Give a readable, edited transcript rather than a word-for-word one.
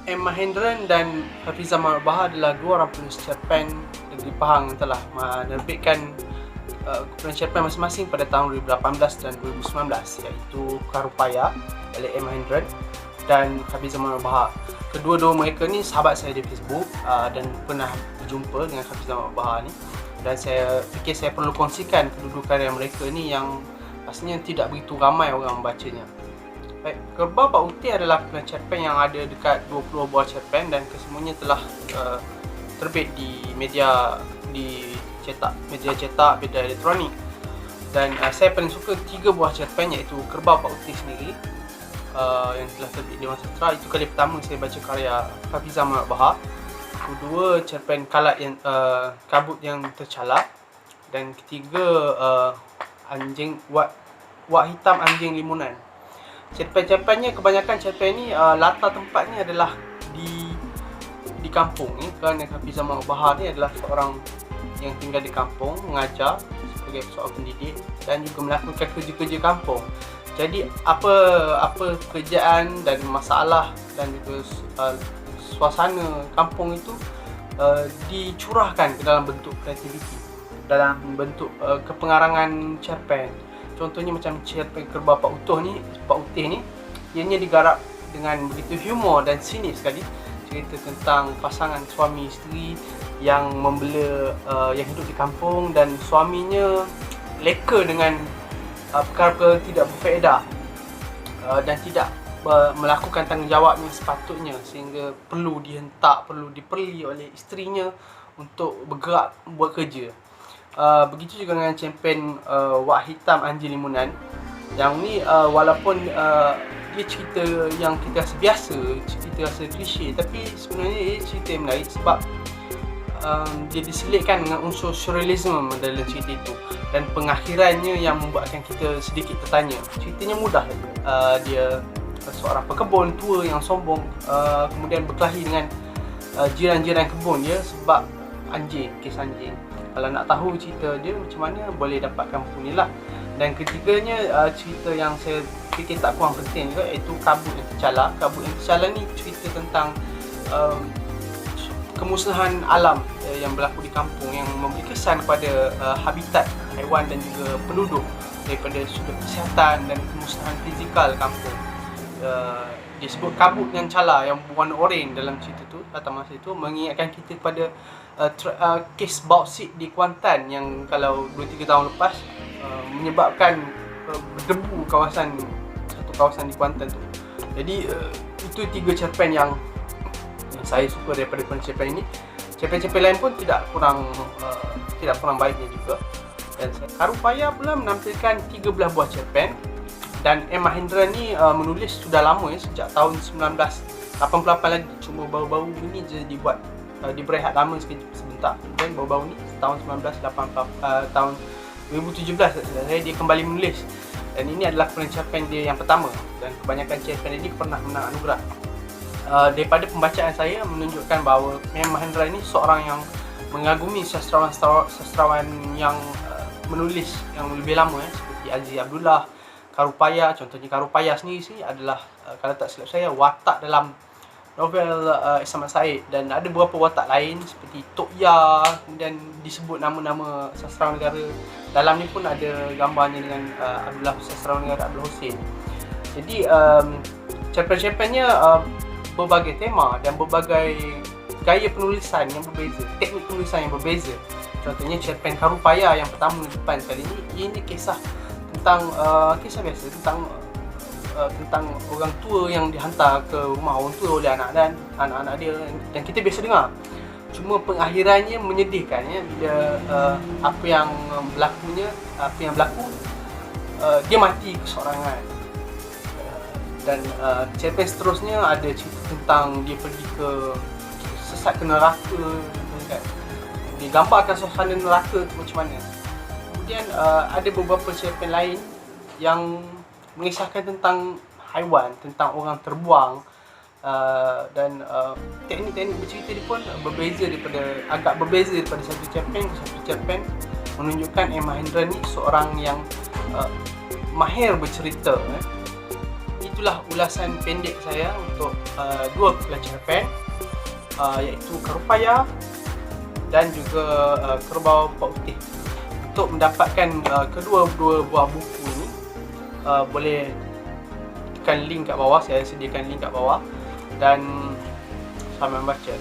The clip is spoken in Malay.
M. Mahendran dan Hafizah Muhammad Bahar adalah dua orang penulis cerpen negeri Pahang yang telah menerbitkan kumpulan cerpen masing-masing pada tahun 2018 dan 2019, iaitu Karupaya oleh M. Mahendran dan Hafizah Muhammad Bahar. Kedua-dua mereka ni sahabat saya di Facebook dan pernah berjumpa dengan Hafizah Muhammad Bahar ni, dan saya fikir saya perlu kongsikan kedua-dua karya mereka ni yang pastinya tidak begitu ramai orang membacanya. Baik, Kerbau Pak Utih adalah kumpulan cerpen yang ada dekat 20 buah cerpen dan kesemuanya telah terbit di media cetak, media elektronik. Dan saya paling suka 3 buah cerpen, iaitu Kerbau Pak Utih sendiri yang telah terbit di Dewan Sastera. Itu kali pertama saya baca karya Hafizah Muhammad Bahar. Kedua, cerpen Kabut yang Tercala. Dan ketiga, Wak Hitam Anjing Limunan. Cerpen-cerpennya, kebanyakan cerpen ni latar tempatnya adalah di kampung ni, kerana Hafizah Muhammad Bahar ni adalah seorang yang tinggal di kampung, mengajar sebagai seorang pendidik dan juga melakukan kerja-kerja kampung. Jadi apa pekerjaan dan masalah dan juga suasana kampung itu dicurahkan ke dalam bentuk kreativiti, dalam bentuk kepengarangan cerpen. Contohnya macam cerpen Kerbau Pak Utih ni, ianya digarap dengan begitu humor dan sinis sekali. Cerita tentang pasangan suami isteri yang membela, yang hidup di kampung, dan suaminya leka dengan perkara-perkara tidak berfaedah dan tidak melakukan tanggungjawabnya sepatutnya, sehingga perlu dihentak, perlu diperli oleh isterinya untuk bergerak buat kerja. Begitu juga dengan cerpen Wak Hitam Anjing Limunan. Yang ni walaupun dia cerita yang kita rasa biasa, kita rasa klise, tapi sebenarnya dia cerita yang menarik sebab dia diselitkan dengan unsur surrealism dalam cerita itu, dan pengakhirannya yang membuatkan kita sedikit tertanya. Ceritanya mudah saja. Dia seorang pekebun tua yang sombong, kemudian berkelahi dengan jiran-jiran kebun dia sebab kes anjing. Kalau nak tahu cerita dia macam mana, boleh dapatkan buku ni lah. Dan ketiganya, cerita yang saya fikir tak kurang penting juga, iaitu Kabut yang Tercala. Kabut yang Tercala ni cerita tentang kemusnahan alam yang berlaku di kampung, yang memberi kesan kepada habitat haiwan dan juga penduduk daripada sudut kesihatan dan kemusnahan fizikal kampung. Disebut kabut yang cala yang berwarna oranye dalam cerita tu, pada masa itu mengingatkan kita kepada kes bauksit di Kuantan yang kalau 2-3 tahun lepas menyebabkan berdebu satu kawasan di Kuantan tu. Jadi itu 3 cerpen yang saya suka daripada cerpen ini. Cerpen-cerpen lain pun tidak kurang baiknya juga. Dan Karupaya pula menampilkan 13 buah cerpen. Dan M. Mahendran ni menulis sudah lama ya, sejak tahun 1988 lagi. Cuma baru-baru ini je diberehat lama sebentar. Dan baru-baru ni tahun 2017 dia kembali menulis. Dan ini adalah cerpen dia yang pertama, dan kebanyakan cerpen ini pernah menang anugerah. Daripada pembacaan saya menunjukkan bahawa M. Mahendran ini seorang yang mengagumi sastrawan yang menulis yang lebih lama seperti Aziz Abdullah. Karupaya, contohnya Karupaya sendiri adalah kalau tak silap saya watak dalam novel Ihsan Mat Said, dan ada beberapa watak lain seperti Tok Ya, kemudian disebut nama-nama sastrawan negara. Dalam ni pun ada gambarnya dengan sastrawan negara Abdul Hussein. Jadi cerpen-cerpennya berbagai tema dan berbagai gaya penulisan yang berbeza, teknik penulisan yang berbeza. Contohnya cerpen Karupaya yang pertama depan kali ini kisah biasa tentang orang tua yang dihantar ke rumah orang tua oleh anak-anak dia, dan kita biasa dengar. Cuma pengakhirannya menyedihkan ya, bila apa yang berlaku dia mati keseorangan. Dan cerpen seterusnya ada cerita tentang dia pergi sesat ke neraka kan. Digambarkan suasana neraka tu macam mana. Kemudian ada beberapa cerpen lain yang mengisahkan tentang haiwan, tentang orang terbuang, dan teknik-teknik bercerita dia pun agak berbeza daripada satu cerpen ke satu cerpen, menunjukkan M. Mahendran ni seorang yang mahir bercerita. itulah ulasan pendek saya untuk dua kumpulan cerpen, iaitu Karupaya dan juga Kerbau Pak Putih. Untuk mendapatkan kedua-dua buah buku ini, boleh tekan link kat bawah, saya sediakan link kat bawah, dan selamat membaca.